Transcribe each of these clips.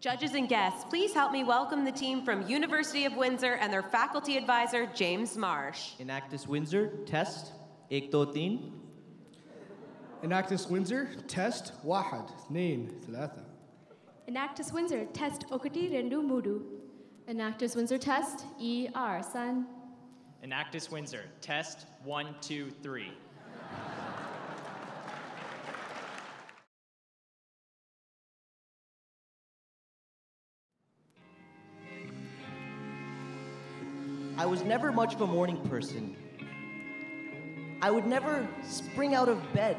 Judges and guests, please help me welcome the team from University of Windsor and their faculty advisor, James Marsh. Enactus Windsor, test, 1 2 3. Enactus Windsor, test, 1 2 3. Enactus Windsor, test okati rendu mudu. Enactus Windsor, test, 1 2 3. Enactus Windsor, test, 1 2 3. I was never much of a morning person. I would never spring out of bed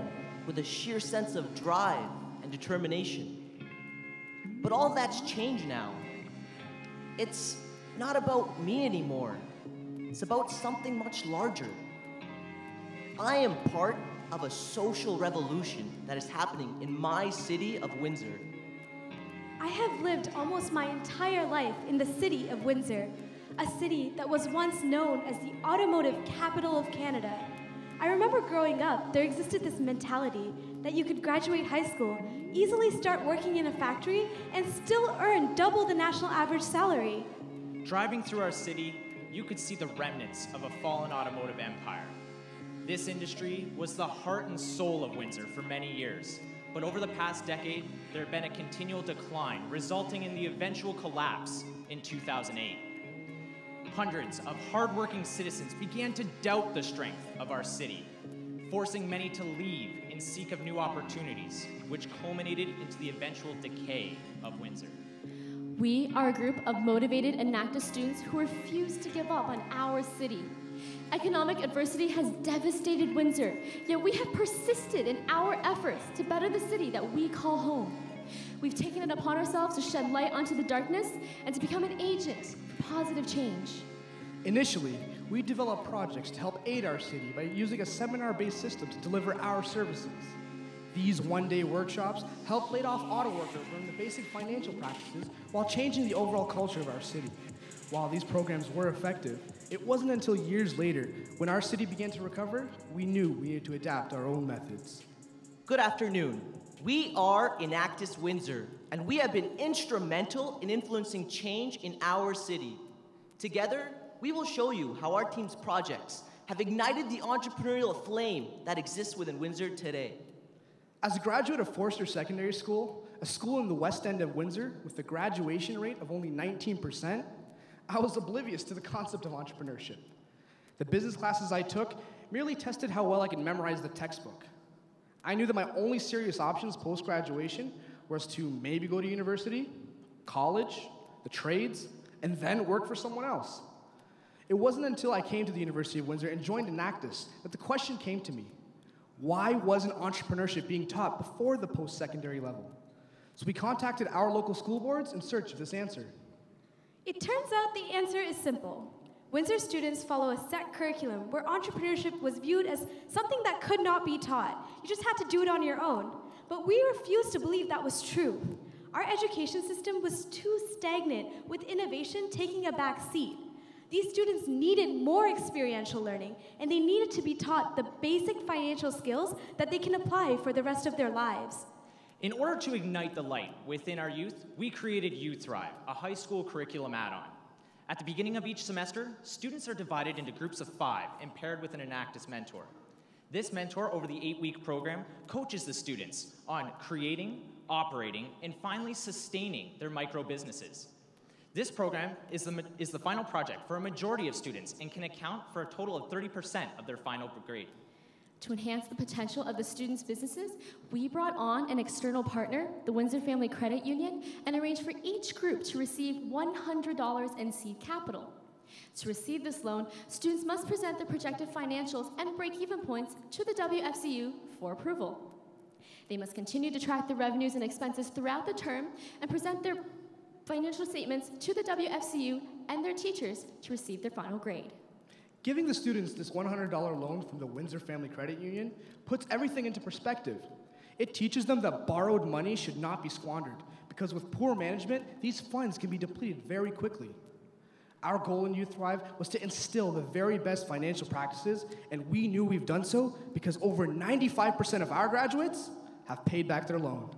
with a sheer sense of drive and determination. But all that's changed now. It's not about me anymore. It's about something much larger. I am part of a social revolution that is happening in my city of Windsor. I have lived almost my entire life in the city of Windsor, a city that was once known as the automotive capital of Canada. I remember growing up, there existed this mentality that you could graduate high school, easily start working in a factory, and still earn double the national average salary. Driving through our city, you could see the remnants of a fallen automotive empire. This industry was the heart and soul of Windsor for many years, but over the past decade, there had been a continual decline, resulting in the eventual collapse in 2008. Hundreds of hardworking citizens began to doubt the strength of our city, forcing many to leave in seek of new opportunities, which culminated into the eventual decay of Windsor. We are a group of motivated Enactus students who refuse to give up on our city. Economic adversity has devastated Windsor, yet we have persisted in our efforts to better the city that we call home. We've taken it upon ourselves to shed light onto the darkness and to become an agent for positive change. Initially, we developed projects to help aid our city by using a seminar-based system to deliver our services. These one-day workshops helped laid-off auto workers learn the basic financial practices while changing the overall culture of our city. While these programs were effective, it wasn't until years later, when our city began to recover, we knew we needed to adapt our own methods. Good afternoon. We are Enactus Windsor, and we have been instrumental in influencing change in our city. Together, we will show you how our team's projects have ignited the entrepreneurial flame that exists within Windsor today. As a graduate of Forster Secondary School, a school in the west end of Windsor with a graduation rate of only 19%, I was oblivious to the concept of entrepreneurship. The business classes I took merely tested how well I could memorize the textbook. I knew that my only serious options post-graduation was to maybe go to university, college, the trades, and then work for someone else. It wasn't until I came to the University of Windsor and joined Enactus that the question came to me: why wasn't entrepreneurship being taught before the post-secondary level? So we contacted our local school boards in search of this answer. It turns out the answer is simple. Windsor students follow a set curriculum where entrepreneurship was viewed as something that could not be taught. You just had to do it on your own. But we refused to believe that was true. Our education system was too stagnant, with innovation taking a back seat. These students needed more experiential learning, and they needed to be taught the basic financial skills that they can apply for the rest of their lives. In order to ignite the light within our youth, we created Youth Thrive, a high school curriculum add-on. At the beginning of each semester, students are divided into groups of 5 and paired with an Enactus mentor. This mentor, over the 8-week program, coaches the students on creating, operating, and finally sustaining their micro businesses. This program is the final project for a majority of students and can account for a total of 30% of their final grade. To enhance the potential of the students' businesses, we brought on an external partner, the Windsor Family Credit Union, and arranged for each group to receive $100 in seed capital. To receive this loan, students must present their projected financials and break-even points to the WFCU for approval. They must continue to track the revenues and expenses throughout the term and present their financial statements to the WFCU and their teachers to receive their final grade. Giving the students this $100 loan from the Windsor Family Credit Union puts everything into perspective. It teaches them that borrowed money should not be squandered, because with poor management, these funds can be depleted very quickly. Our goal in Youth Thrive was to instill the very best financial practices, and we knew we've done so because over 95% of our graduates have paid back their loan.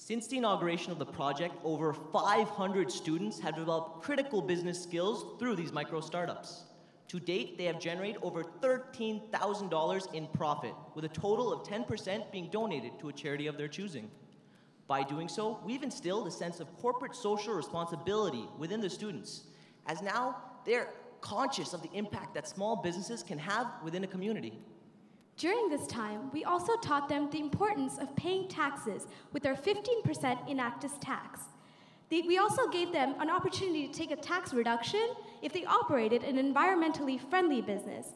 Since the inauguration of the project, over 500 students have developed critical business skills through these micro startups. To date, they have generated over $13,000 in profit, with a total of 10% being donated to a charity of their choosing. By doing so, we've instilled a sense of corporate social responsibility within the students, as now they're conscious of the impact that small businesses can have within a community. During this time, we also taught them the importance of paying taxes with our 15% Enactus tax. We also gave them an opportunity to take a tax reduction if they operated an environmentally friendly business.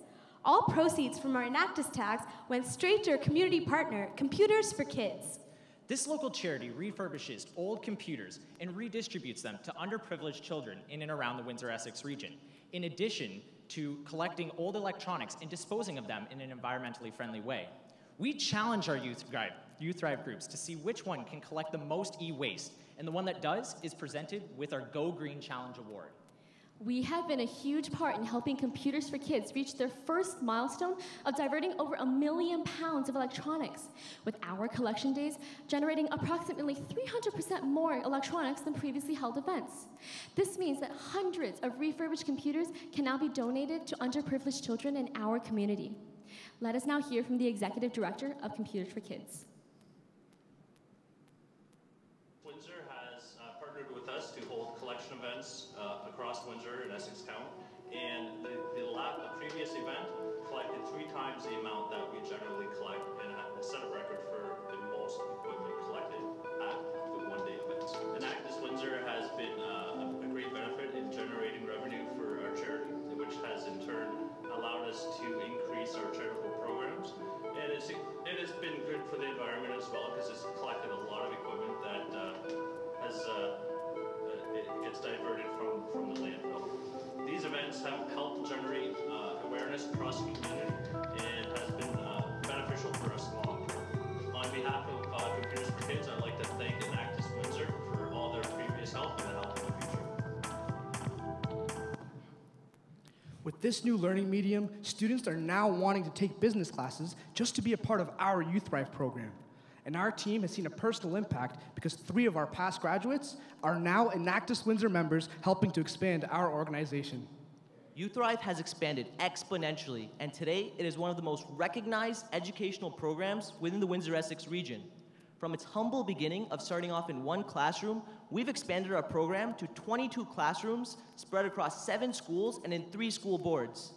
All proceeds from our Enactus tax went straight to our community partner, Computers for Kids. This local charity refurbishes old computers and redistributes them to underprivileged children in and around the Windsor-Essex region, in addition to collecting old electronics and disposing of them in an environmentally friendly way. We challenge our Youth Thrive groups to see which one can collect the most e-waste, and the one that does is presented with our Go Green Challenge Award. We have been a huge part in helping Computers for Kids reach their first milestone of diverting over 1 million pounds of electronics, with our collection days generating approximately 300% more electronics than previously held events. This means that hundreds of refurbished computers can now be donated to underprivileged children in our community. Let us now hear from the Executive Director of Computers for Kids. Windsor has partnered with us to hold collection events across Windsor and Essex County, and the previous event collected 3 times the amount that we generally collect and set a record for the most equipment collected at the one-day events. Enactus Windsor has been a great benefit in generating revenue for our charity, which has in turn allowed us to increase our charitable programs. And it has been good for the environment as well, because it's collected a lot of equipment that it gets diverted from the landfill. These events have helped generate awareness across the community and has been beneficial for us long term. On behalf of Computers for Kids, I'd like to thank Enactus Windsor for all their previous help and the help in the future. With this new learning medium, students are now wanting to take business classes just to be a part of our Youth Thrive program. And our team has seen a personal impact because 3 of our past graduates are now Enactus Windsor members, helping to expand our organization. Youth Thrive has expanded exponentially, and today it is one of the most recognized educational programs within the Windsor-Essex region. From its humble beginning of starting off in 1 classroom, we've expanded our program to 22 classrooms spread across 7 schools and in 3 school boards.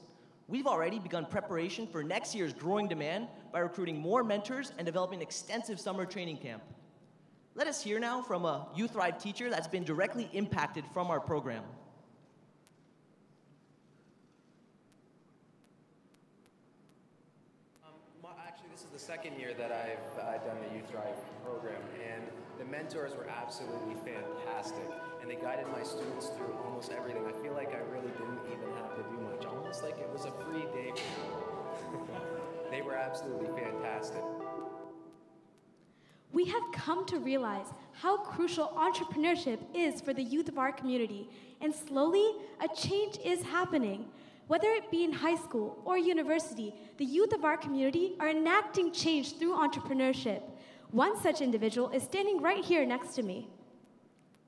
We've already begun preparation for next year's growing demand by recruiting more mentors and developing an extensive summer training camp. Let us hear now from a Youth Thrive teacher that's been directly impacted from our program. Actually, this is the 2nd year that I've done the Youth Thrive program, and the mentors were absolutely fantastic, and they guided my students through almost everything. I feel like I really didn't even have to do much, almost like it was a free day for me. They were absolutely fantastic. We have come to realize how crucial entrepreneurship is for the youth of our community, and slowly, a change is happening. Whether it be in high school or university, the youth of our community are enacting change through entrepreneurship. One such individual is standing right here next to me.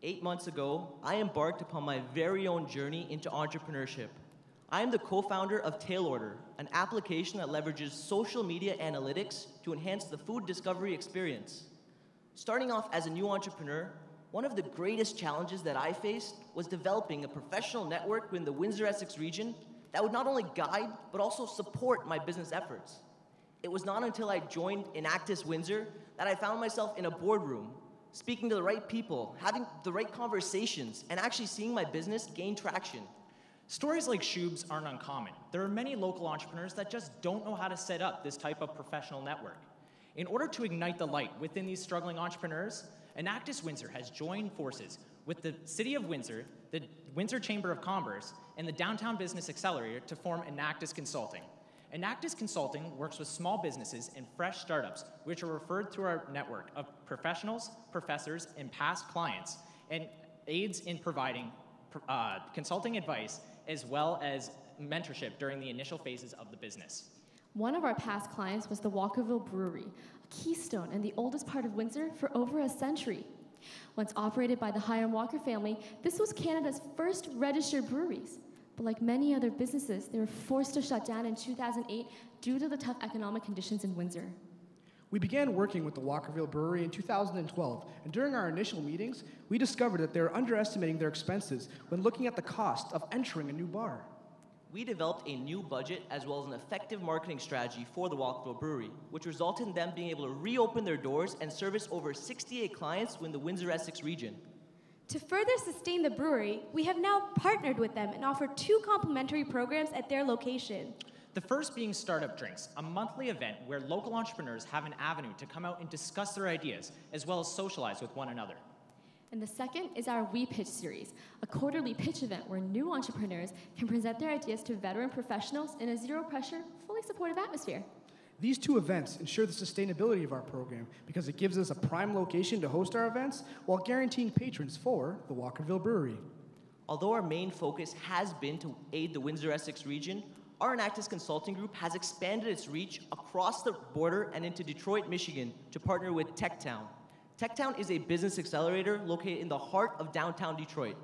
8 months ago, I embarked upon my very own journey into entrepreneurship. I am the co-founder of Tail Order, an application that leverages social media analytics to enhance the food discovery experience. Starting off as a new entrepreneur, one of the greatest challenges that I faced was developing a professional network within the Windsor-Essex region that would not only guide, but also support my business efforts. It was not until I joined Enactus Windsor that I found myself in a boardroom, speaking to the right people, having the right conversations, and actually seeing my business gain traction. Stories like Shub's aren't uncommon. There are many local entrepreneurs that just don't know how to set up this type of professional network. In order to ignite the light within these struggling entrepreneurs, Enactus Windsor has joined forces with the City of Windsor, the Windsor Chamber of Commerce, and the Downtown Business Accelerator to form Enactus Consulting. Enactus Consulting works with small businesses and fresh startups, which are referred through our network of professionals, professors, and past clients, and aids in providing consulting advice as well as mentorship during the initial phases of the business. One of our past clients was the Walkerville Brewery, a keystone in the oldest part of Windsor for over a century. Once operated by the Hiram Walker family, this was Canada's first registered breweries. But like many other businesses, they were forced to shut down in 2008 due to the tough economic conditions in Windsor. We began working with the Walkerville Brewery in 2012, and during our initial meetings, we discovered that they were underestimating their expenses when looking at the cost of entering a new bar. We developed a new budget as well as an effective marketing strategy for the Walkerville Brewery, which resulted in them being able to reopen their doors and service over 68 clients within the Windsor-Essex region. To further sustain the brewery, we have now partnered with them and offer 2 complimentary programs at their location. The first being Startup Drinks, a monthly event where local entrepreneurs have an avenue to come out and discuss their ideas, as well as socialize with one another. And the second is our We Pitch series, a quarterly pitch event where new entrepreneurs can present their ideas to veteran professionals in a zero-pressure, fully supportive atmosphere. These 2 events ensure the sustainability of our program because it gives us a prime location to host our events while guaranteeing patrons for the Walkerville Brewery. Although our main focus has been to aid the Windsor-Essex region, our Enactus Consulting Group has expanded its reach across the border and into Detroit, Michigan to partner with TechTown. TechTown is a business accelerator located in the heart of downtown Detroit.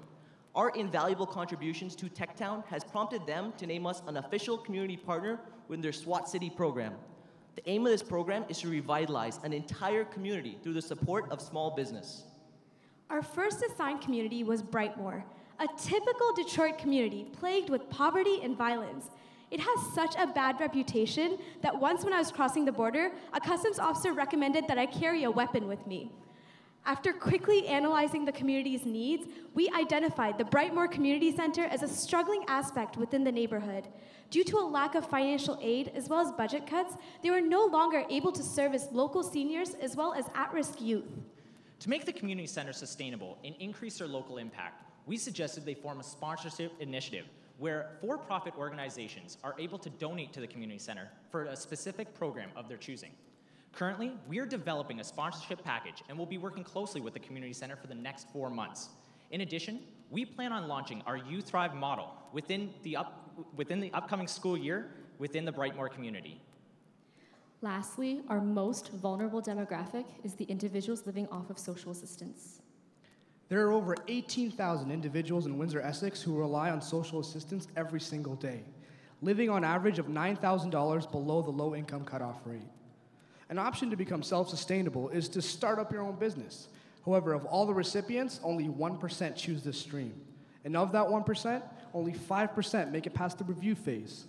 Our invaluable contributions to TechTown has prompted them to name us an official community partner within their SWAT City program. The aim of this program is to revitalize an entire community through the support of small business. Our first assigned community was Brightmoor, a typical Detroit community plagued with poverty and violence. It has such a bad reputation that once when I was crossing the border, a customs officer recommended that I carry a weapon with me. After quickly analyzing the community's needs, we identified the Brightmoor Community Center as a struggling aspect within the neighborhood. Due to a lack of financial aid as well as budget cuts, they were no longer able to service local seniors as well as at-risk youth. To make the community center sustainable and increase their local impact, we suggested they form a sponsorship initiative where for-profit organizations are able to donate to the community center for a specific program of their choosing. Currently, we are developing a sponsorship package and will be working closely with the community center for the next 4 months. In addition, we plan on launching our You Thrive model within the upcoming school year within the Brightmoor community. Lastly, our most vulnerable demographic is the individuals living off of social assistance. There are over 18,000 individuals in Windsor-Essex who rely on social assistance every single day, living on average of $9,000 below the low-income cutoff rate. An option to become self-sustainable is to start up your own business. However, of all the recipients, only 1% choose this stream. And of that 1%, only 5% make it past the review phase.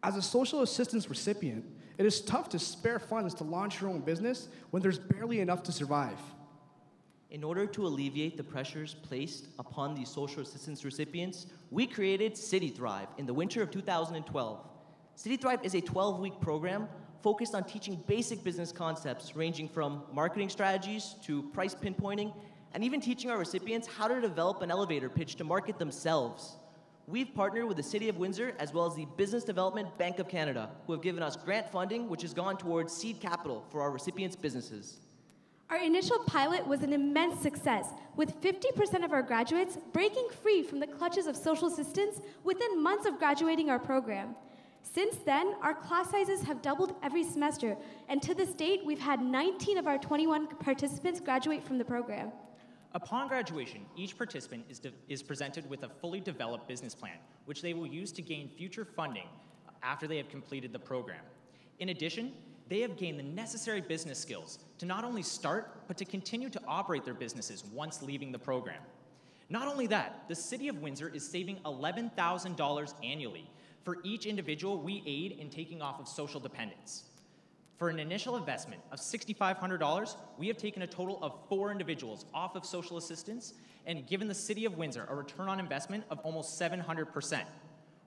As a social assistance recipient, it is tough to spare funds to launch your own business when there's barely enough to survive. In order to alleviate the pressures placed upon these social assistance recipients, we created City Thrive in the winter of 2012. City Thrive is a 12-week program focused on teaching basic business concepts ranging from marketing strategies to price pinpointing, and even teaching our recipients how to develop an elevator pitch to market themselves. We've partnered with the City of Windsor as well as the Business Development Bank of Canada, who have given us grant funding which has gone towards seed capital for our recipients' businesses. Our initial pilot was an immense success, with 50% of our graduates breaking free from the clutches of social assistance within months of graduating our program. Since then, our class sizes have doubled every semester, and to this date, we've had 19 of our 21 participants graduate from the program. Upon graduation, each participant is presented with a fully developed business plan, which they will use to gain future funding after they have completed the program. In addition, they have gained the necessary business skills to not only start, but to continue to operate their businesses once leaving the program. Not only that, the City of Windsor is saving $11,000 annually for each individual we aid in taking off of social dependence. For an initial investment of $6,500, we have taken a total of 4 individuals off of social assistance and given the City of Windsor a return on investment of almost 700%.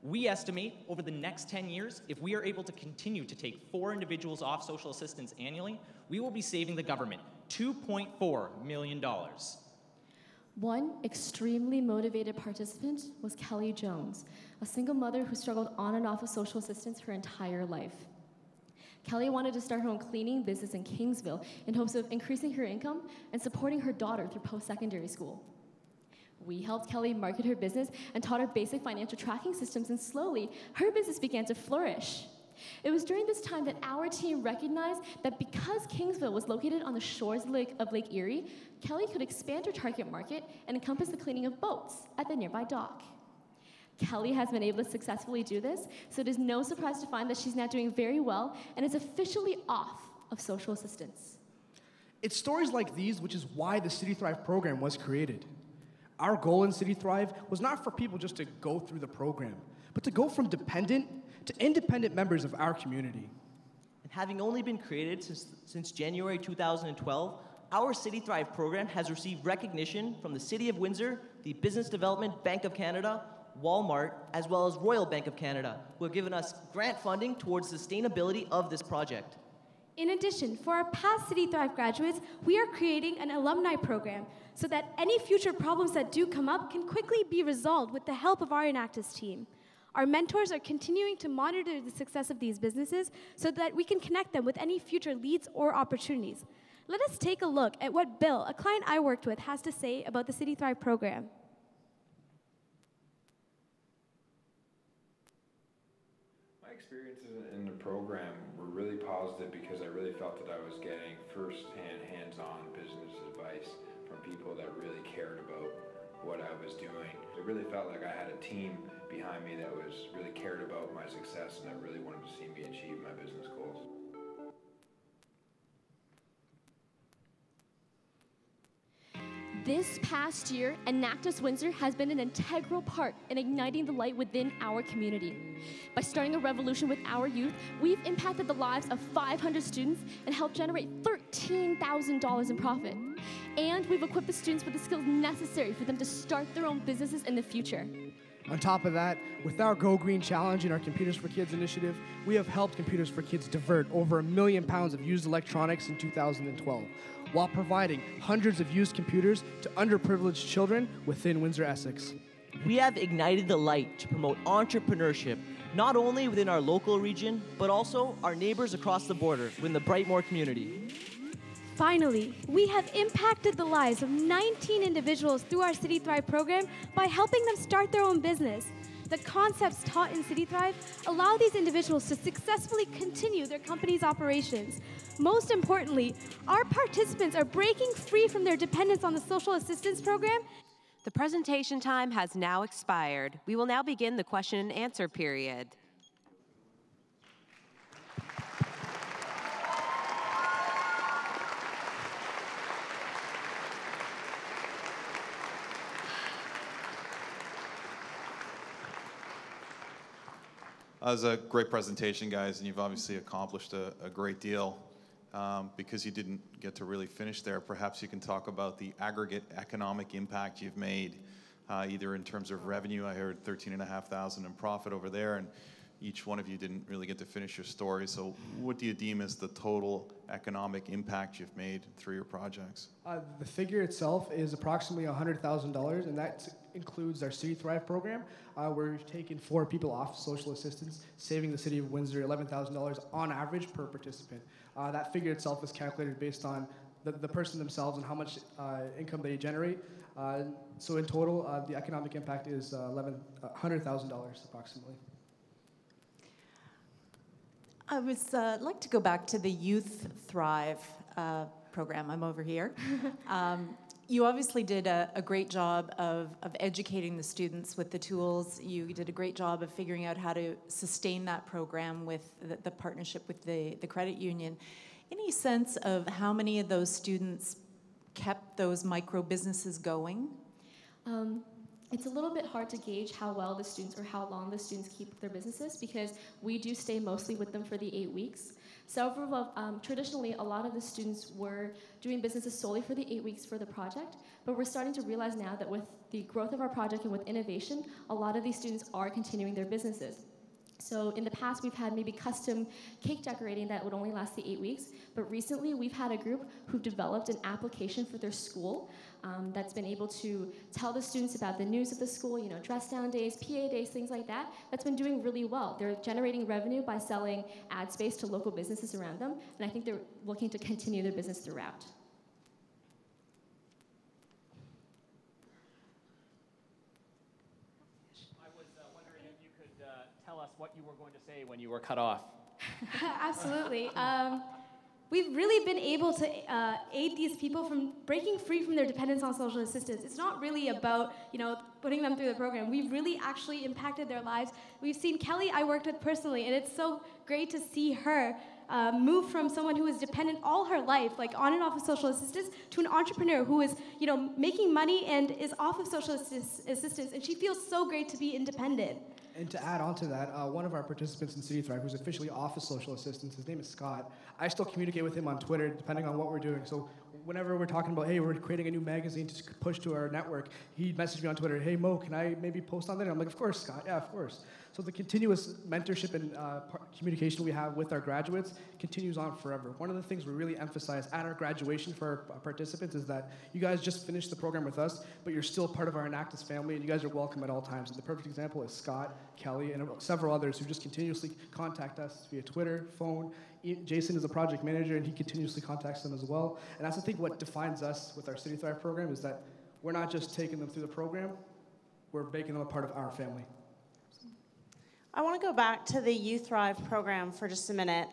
We estimate over the next 10 years, if we are able to continue to take 4 individuals off social assistance annually, we will be saving the government $2.4 million. One extremely motivated participant was Kelly Jones, a single mother who struggled on and off of social assistance her entire life. Kelly wanted to start her own cleaning business in Kingsville in hopes of increasing her income and supporting her daughter through post-secondary school. We helped Kelly market her business and taught her basic financial tracking systems, and slowly, her business began to flourish. It was during this time that our team recognized that because Kingsville was located on the shores of Lake Erie, Kelly could expand her target market and encompass the cleaning of boats at the nearby dock. Kelly has been able to successfully do this, so it is no surprise to find that she's now doing very well and is officially off of social assistance. It's stories like these which is why the City Thrive program was created. Our goal in City Thrive was not for people just to go through the program, but to go from dependent to independent members of our community. And having only been created since January 2012, our City Thrive program has received recognition from the City of Windsor, the Business Development Bank of Canada, Walmart, as well as Royal Bank of Canada, who have given us grant funding towards sustainability of this project. In addition, for our past City Thrive graduates, we are creating an alumni program so that any future problems that do come up can quickly be resolved with the help of our Enactus team. Our mentors are continuing to monitor the success of these businesses so that we can connect them with any future leads or opportunities. Let us take a look at what Bill, a client I worked with, has to say about the City Thrive program. My experiences in the program were really positive because I really felt that I was getting first-hand, hands-on business advice from people that really cared about what I was doing. It really felt like I had a team behind me that really cared about my success and that really wanted to see me achieve my business goals. This past year, Enactus Windsor has been an integral part in igniting the light within our community. By starting a revolution with our youth, we've impacted the lives of 500 students and helped generate $13,000 in profit. And we've equipped the students with the skills necessary for them to start their own businesses in the future. On top of that, with our Go Green Challenge and our Computers for Kids initiative, we have helped Computers for Kids divert over 1 million pounds of used electronics in 2012, while providing hundreds of used computers to underprivileged children within Windsor, Essex. We have ignited the light to promote entrepreneurship, not only within our local region, but also our neighbors across the border within the Brightmoor community. Finally, we have impacted the lives of 19 individuals through our City Thrive program by helping them start their own business. The concepts taught in City Thrive allow these individuals to successfully continue their company's operations. Most importantly, our participants are breaking free from their dependence on the social assistance program. The presentation time has now expired. We will now begin the question and answer period. That was a great presentation, guys, and you've obviously accomplished a great deal. Because you didn't get to really finish there, perhaps you can talk about the aggregate economic impact you've made, either in terms of revenue. I heard $13,500 in profit over there, and each one of you didn't really get to finish your story. So what do you deem as the total economic impact you've made through your projects? The figure itself is approximately $100,000, and that includes our City Thrive program, where we've taken 4 people off social assistance, saving the City of Windsor $11,000 on average per participant. That figure itself is calculated based on the person themselves and how much income they generate. So in total, the economic impact is $100,000 approximately. I would like to go back to the Youth Thrive program. I'm over here. You obviously did a great job of educating the students with the tools. You did a great job of figuring out how to sustain that program with the partnership with the credit union. Any sense of how many of those students kept those micro businesses going? It's a little bit hard to gauge how well the students or how long the students keep their businesses because we do stay mostly with them for the 8 weeks. Traditionally, a lot of the students were doing businesses solely for the 8 weeks for the project, but we're starting to realize now that with the growth of our project and with innovation, a lot of these students are continuing their businesses. So in the past, we've had maybe custom cake decorating that would only last the 8 weeks, but recently we've had a group who've developed an application for their school that's been able to tell the students about the news of the school, you know, dress down days, PA days, things like that. That's been doing really well. They're generating revenue by selling ad space to local businesses around them, and I think they're looking to continue their business throughout. I was wondering if you could tell us what you were going to say when you were cut off. Absolutely. We've really been able to aid these people from breaking free from their dependence on social assistance. It's not really about, putting them through the program. We've really actually impacted their lives. We've seen Kelly, I worked with personally, and it's so great to see her move from someone who was dependent all her life, like on and off of social assistance, to an entrepreneur who is, making money and is off of social assistance, and she feels so great to be independent. And to add on to that, one of our participants in City Thrive, who's officially off of social assistance, his name is Scott. I still communicate with him on Twitter, depending on what we're doing. So whenever we're talking about, hey, we're creating a new magazine to push to our network, he messaged me on Twitter, hey, Mo, can I maybe post on there? I'm like, of course, Scott, yeah, of course. So the continuous mentorship and communication we have with our graduates continues on forever. One of the things we really emphasize at our graduation for our participants is that you guys just finished the program with us, but you're still part of our Enactus family, and you guys are welcome at all times. And the perfect example is Scott, Kelly, and several others who just continuously contact us via Twitter, phone. Jason is a project manager, and he continuously contacts them as well. And that's the thing, what defines us with our City Thrive program is that we're not just taking them through the program, we're making them a part of our family. I want to go back to the Youth Thrive program for just a minute.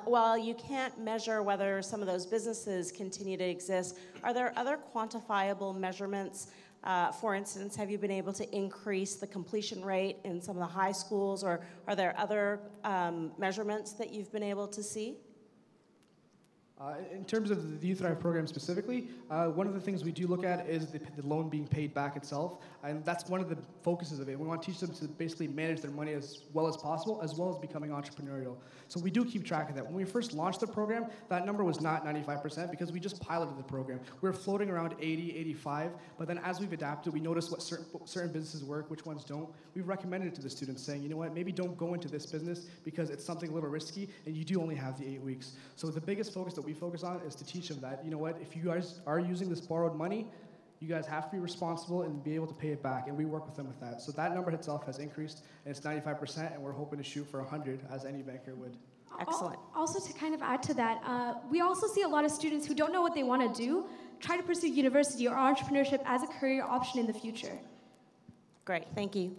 While you can't measure whether some of those businesses continue to exist, are there other quantifiable measurements? For instance, have you been able to increase the completion rate in some of the high schools, or are there other measurements that you've been able to see? In terms of the Youth Thrive program specifically, one of the things we do look at is the loan being paid back itself, and that's one of the focuses of it. We want to teach them to basically manage their money as well as possible, as well as becoming entrepreneurial. So we do keep track of that. When we first launched the program, that number was not 95% because we just piloted the program. We were floating around 80, 85, but then as we've adapted, we noticed what certain businesses work, which ones don't. We've recommended it to the students, saying, you know what, maybe don't go into this business because it's something a little risky, and you do only have the 8 weeks. So the biggest focus that we focus on is to teach them that, you know what, if you guys are using this borrowed money, you guys have to be responsible and be able to pay it back, and we work with them with that. So that number itself has increased, and it's 95%, and we're hoping to shoot for 100, as any banker would. Excellent. Also, to kind of add to that, we also see a lot of students who don't know what they want to do try to pursue university or entrepreneurship as a career option in the future. Great, thank you.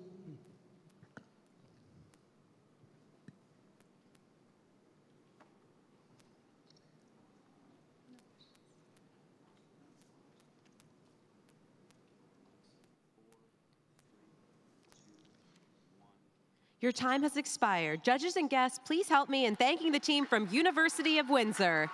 Your time has expired. Judges and guests, please help me in thanking the team from University of Windsor.